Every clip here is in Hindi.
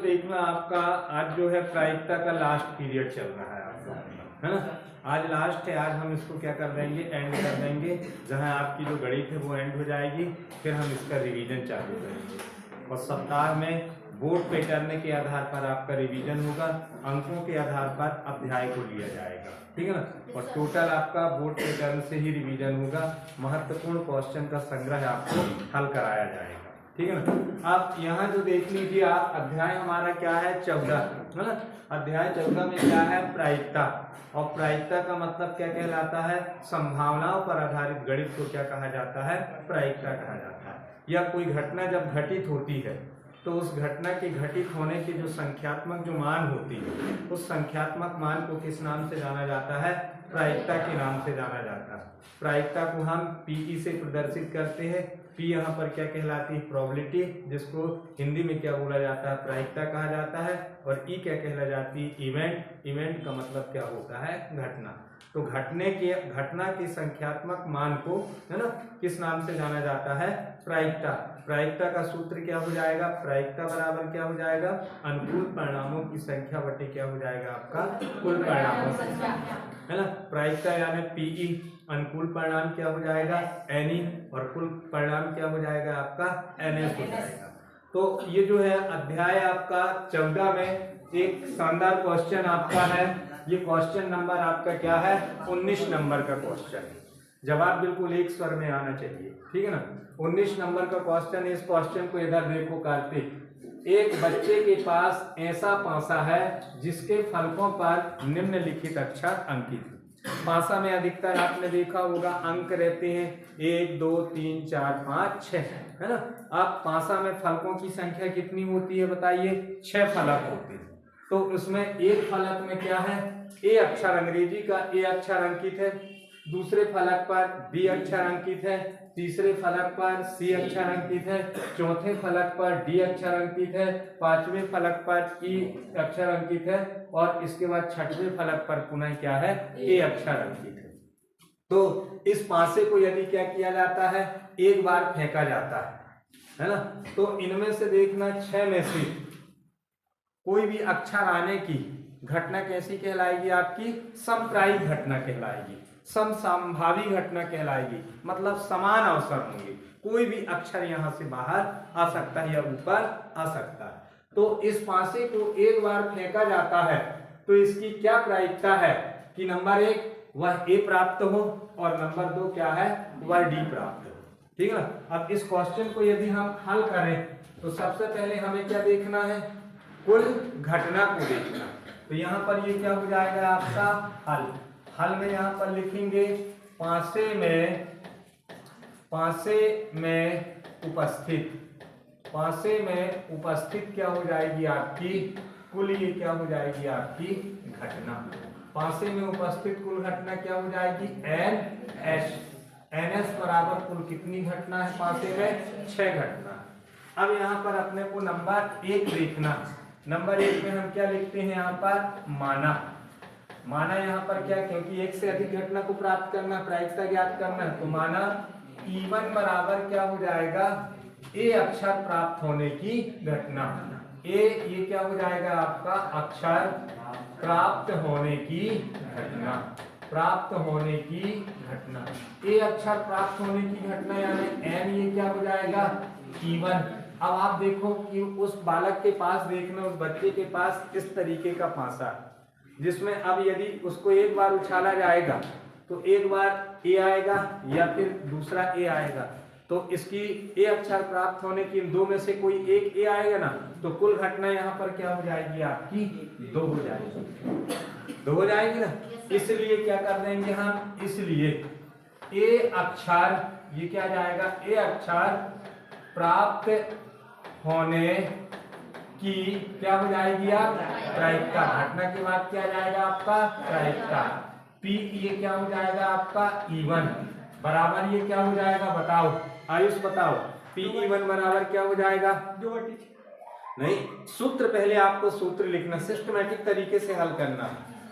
देखना आपका आज जो है प्रायिकता का लास्ट पीरियड चल रहा है आपका, है ना। आज लास्ट है, आज हम इसको क्या कर देंगे, एंड कर देंगे। जहां आपकी जो गणित है वो एंड हो जाएगी, फिर हम इसका रिवीजन चालू करेंगे। और सप्ताह में बोर्ड पैटर्न के आधार पर आपका रिवीजन होगा, अंकों के आधार पर अध्याय को लिया जाएगा, ठीक है ना। और टोटल आपका बोर्ड पैटर्न से ही रिवीजन होगा। महत्वपूर्ण क्वेश्चन का संग्रह आपको हल कराया जाएगा, ठीक है ना। आप यहाँ जो देख लीजिए, आप अध्याय हमारा क्या है 14, है ना। अध्याय 14 में क्या है, प्रायिकता। और प्रायिकता का मतलब क्या कहलाता है, संभावनाओं पर आधारित गणित को क्या कहा जाता है, प्रायिकता कहा जाता है। या कोई घटना जब घटित होती है तो उस घटना के घटित होने की जो संख्यात्मक जो मान होती है, उस संख्यात्मक मान को किस नाम से जाना जाता है, प्रायिकता के नाम से जाना जाता है। प्रायिकता को हम पीई से प्रदर्शित करते हैं। पी यहाँ पर क्या कहलाती है, प्रोबेबिलिटी, जिसको हिंदी में क्या बोला जाता है, प्रायिकता कहा जाता है। और ई क्या कहला जाती है, इवेंट। इवेंट का मतलब क्या होता है, घटना। तो घटना के संख्यात्मक मान को, है ना, किस नाम से जाना जाता है, प्रायिकता। प्रायिकता का सूत्र क्या हो जाएगा, प्रायिकता बराबर क्या हो जाएगा, अनुकूल परिणामों की संख्या बटे क्या हो जाएगा आपका, कुल परिणामों की संख्या, है ना। प्रायिकता यानी पीई, अनुकूल परिणाम क्या हो जाएगा, एनई, और कुल परिणाम क्या हो जाएगा आपका, एनएस हो जाएगा। तो ये जो है अध्याय आपका 14 में एक शानदार क्वेश्चन आपका है। ये क्वेश्चन नंबर आपका क्या है, 19 नंबर का क्वेश्चन है। जवाब बिल्कुल एक स्वर में आना चाहिए, ठीक है ना। 19 नंबर का क्वेश्चन है। इस क्वेश्चन को इधर देखो कार्तिक। एक बच्चे के पास ऐसा पासा है जिसके फलकों पर निम्नलिखित अक्षर अंकित है। पासा में अधिकतर आपने देखा होगा अंक रहते हैं 1 2 3 4 5 6, है ना। अब पासा में फलकों की संख्या कितनी होती है बताइए, 6 फलक होते हैं। तो उसमें एक फलक में क्या है, ए अक्षर, अंग्रेजी का ए अक्षर अंकित है। दूसरे फलक पर बी अक्षर अंकित है। तीसरे फलक पर सी अक्षर अंकित है। चौथे फलक पर डी अक्षर अंकित है। पांचवें फलक पर ई अक्षर अंकित है। और इसके बाद छठवें फलक पर पुनः क्या है, ए अक्षर अंकित है। तो इस पासे को यदि क्या किया जाता है, एक बार फेंका जाता है ना। तो इनमें से देखना 6 में से कोई भी अक्षर आने की घटना कैसी कहलाएगी आपकी, समप्रायिक घटना कहलाएगी, समसंभावी घटना कहलाएगी। मतलब समान अवसर होंगे, कोई भी अक्षर यहाँ से बाहर आ सकता है या ऊपर आ सकता है। तो इस पासे को एक बार फेंका जाता है तो इसकी क्या प्रायिकता है कि नंबर 1 वह ए प्राप्त हो और नंबर 2 क्या है, वह डी प्राप्त हो, ठीक है ना। अब इस क्वेश्चन को यदि हम हल करें तो सबसे पहले हमें क्या देखना है, कुल घटना को देखना। तो यहाँ पर ये क्या हो जाएगा आपका हल। हल में यहाँ पर लिखेंगे पासे में उपस्थित क्या हो जाएगी आपकी कुल, ये क्या हो जाएगी आपकी घटना। पासे में उपस्थित कुल घटना क्या हो जाएगी, एन एस बराबर कुल कितनी घटना है पासे में, 6 घटना। अब यहाँ पर अपने को नंबर 1 देखना। नंबर 1 में हम क्या लिखते हैं, यहाँ पर माना यहाँ पर क्या, क्योंकि एक से अधिक घटना को प्राप्त करना, प्रायिकता ज्ञात करना, तो माना E1 बराबर क्या हो जाएगा, ए अक्षर प्राप्त होने की घटना। ए ये क्या हो जाएगा आपका अक्षर प्राप्त होने की घटना, प्राप्त होने की घटना। ए अक्षर प्राप्त होने की घटना यानी एन, ये क्या हो जाएगा E1। अब आप देखो कि उस बालक के पास देखना, उस बच्चे के पास इस तरीके का पासा जिसमें अब यदि उसको एक बार उछाला जाएगा तो एक बार ए आएगा या फिर दूसरा ए आएगा। तो इसकी ए अक्षर प्राप्त होने की इन 2 में से कोई एक ए आएगा ना, तो कुल घटना यहाँ पर क्या हो जाएगी आपकी 2 हो जाएगी, 2 हो जाएगी ना। इसलिए क्या कर देंगे हम, इसलिए ए अक्षर ये क्या जाएगा, ए अक्षर प्राप्त होने की क्या हो जाएगी आप, प्रायिकता। घटना के बाद क्या जाएगा आपका प्रायिकता। पी ये क्या हो जाएगा आपका E1 बराबर ये क्या हो जाएगा, बताओ आयुष बताओ, P1 बराबर क्या हो जाएगा, नहीं सूत्र पहले आपको सूत्र लिखना, सिस्टमैटिक तरीके से हल करना।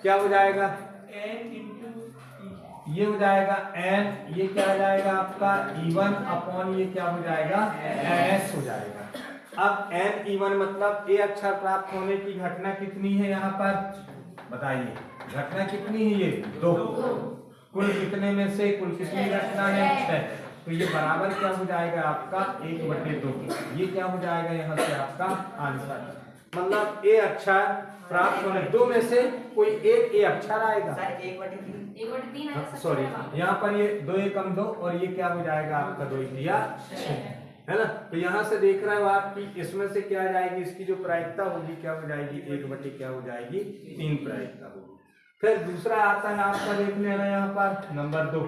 क्या हो जाएगा ये हो जाएगा n, ये क्या हो जाएगा आपका E1 अपॉन ये क्या हो जाएगा NS हो जाएगा। अब n इवन मतलब ए अक्षर प्राप्त होने की घटना कितनी है यहाँ पर बताइए, घटना कितनी है ये 2। कुल कितने में से कुल कितनी घटना है 6। तो ये बराबर क्या हो जाएगा आपका 1/2। ये क्या हो जाएगा यहाँ से आपका आंसर, मतलब ए अक्षर प्राप्त होने 2 में से कोई एक ए अक्षर आएगा। सॉरी यहाँ पर ये 2 एकम 2 और ये क्या हो जाएगा आपका 2 या 6 है ना। तो यहाँ से देख रहे हो आप कि इसमें से क्या जाएगी, इसकी जो प्रायिकता होगी क्या हो जाएगी 1/3 क्या हो जाएगी 3 प्रायिकता होगी। फिर दूसरा आता है आपका, देख लेना यहाँ पर नंबर 2।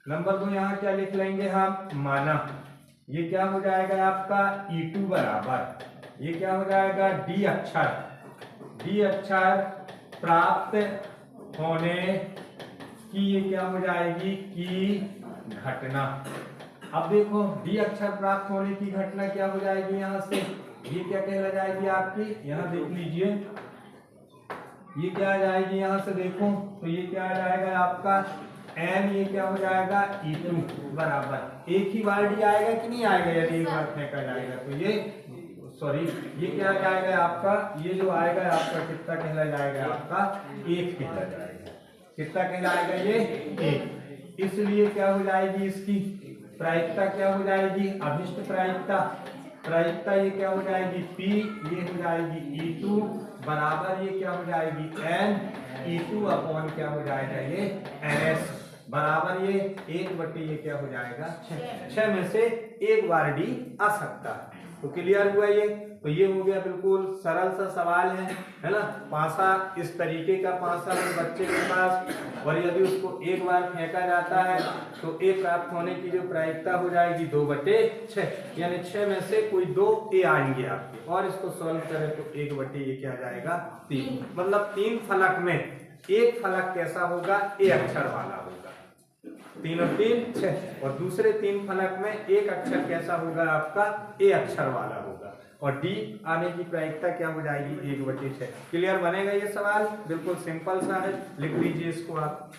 नंबर 2 यहाँ क्या लिख लेंगे हम, माना ये क्या हो जाएगा आपका E2 बराबर ये क्या हो जाएगा डी अक्षर प्राप्त होने की ये क्या हो जाएगी की घटना। अब देखो डी अक्षर प्राप्त होने की घटना क्या हो जाएगी, यहाँ से ये क्या कहला जाएगी आपकी, यहाँ देख लीजिए ये क्या आ जाएगी, यहाँ से देखो तो ये क्या आ जाएगा आपका n, ये क्या हो जाएगा E2 बराबर एक ही बार डी आएगा कि नहीं आएगा, यदि एक बार फेंका जाएगा तो ये सॉरी ये क्या जाएगा आपका, ये जो आएगा आपका कितना कहला जाएगा आपका 1 कहला जाएगा। कितना कहलाएगा ये 1। इसलिए क्या हो जाएगी इसकी प्रायिकता क्या हो जाएगी, अभिष्ट प्रायिकता ये क्या हो जाएगी P, ये हो जाएगी E2 बराबर ये क्या हो जाएगी n, E2 अपॉन क्या हो जाएगा ये NS बराबर ये 1/, ये क्या हो जाएगा 6 में से एक बार डी आ सकता है। तो क्लियर हुआ ये। तो ये हो गया बिल्कुल सरल सा सवाल है ना। पासा इस तरीके का पासा है बच्चे के पास, और यदि उसको एक बार फेंका जाता है तो ए प्राप्त होने की जो प्रायिकता हो जाएगी 2/6, यानी 6 में से कोई 2 ए आएंगे आपके, और इसको सॉल्व करें तो 1/, ये क्या जाएगा 3। मतलब 3 फलक में एक फलक कैसा होगा, ए अक्षर वाला होगा, 3 और 3 6, और दूसरे 3 फलक में एक अक्षर कैसा होगा आपका ए अक्षर वाला होगा, और डी आने की प्रायिकता क्या हो जाएगी 1/6। क्लियर बनेगा ये सवाल, बिल्कुल सिंपल सा है, लिख लीजिए इसको आप।